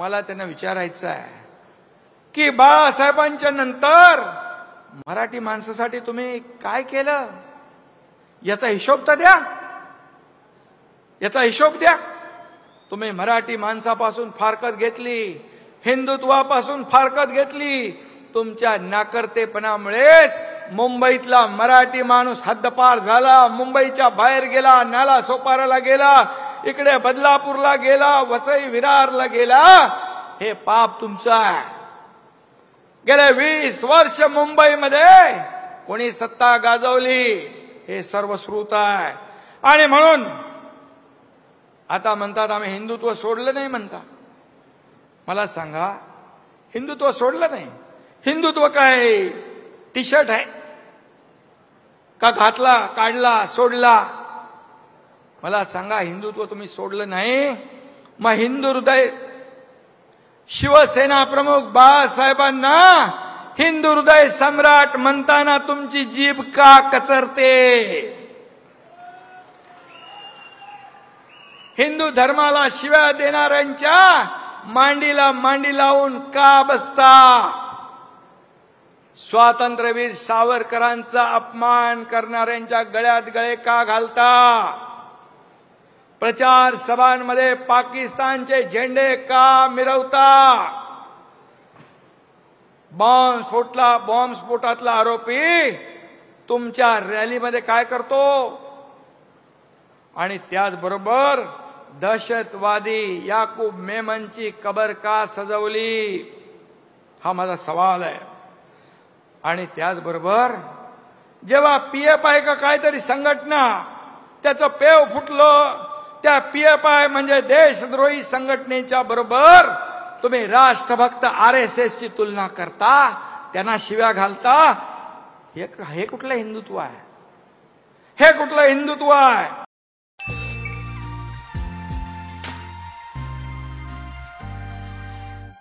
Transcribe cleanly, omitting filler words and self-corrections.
मला त्यांना विचारायचं आहे की बाळासाहेबांच्या नंतर मराठी माणसासाठी तुम्ही काय केलं, याचा हिशोब तर द्या, याचा हिशोब द्या. तुम्ही मराठी माणसापासून फारकत घेतली, हिंदुत्वापासून फारकत घेतली. तुमच्या नाकर्तेपणामुळेच मुंबईतला मराठी माणूस हद्दपार झाला, मुंबईच्या बाहेर गेला, नाला सोपाराला गेला, इकडे बदलापूरला गेला, वसई विरारला गेला. हे पाप तुमचं आहे. गेले 20 वर्ष मुंबईमध्ये कोणी सत्ता गाजवली हे सर्वश्रुत आहे. आणि म्हणून आता म्हणतात आम्ही हिंदुत्व सोडलं नाही म्हणता. मला सांगा, हिंदुत्व सोडलं नाही? हिंदुत्व काय टी शर्ट आहे का? घातला, काढला, सोडला? मला सांगा, हिंदुत्व तुम्ही सोडलं नाही, मग हिंदू हृदय शिवसेना प्रमुख बाळासाहेबांना हिंदू हृदय सम्राट म्हणताना तुमची जीभ का कचरते? हिंदू धर्माला शिव्या देणाऱ्यांच्या मांडीला मांडी लावून का बसता? स्वातंत्र्यवीर सावरकरांचा अपमान करणाऱ्यांच्या गळ्यात गळे का घालता? प्रचार सभांमध्ये पाकिस्तानचे झेंडे का मिरवता? बॉम्बस्फोटातला आरोपी तुमच्या रॅलीमध्ये काय करतो? आणि त्याचबरोबर दहशतवादी याकूब मेमनची कबर का सजवली? हा माझा सवाल आहे. आणि त्याचबरोबर जेव्हा पीएफआय का काहीतरी संघटना त्याचं पेव फुटलं, त्या पीएफआय म्हणजे देशद्रोही संघटनेच्या बरोबर तुम्ही राष्ट्रभक्त आरएसएसची तुलना करता, त्यांना शिव्या घालता. हे कुठलं हिंदुत्व आहे? हे कुठलं हिंदुत्व आहे?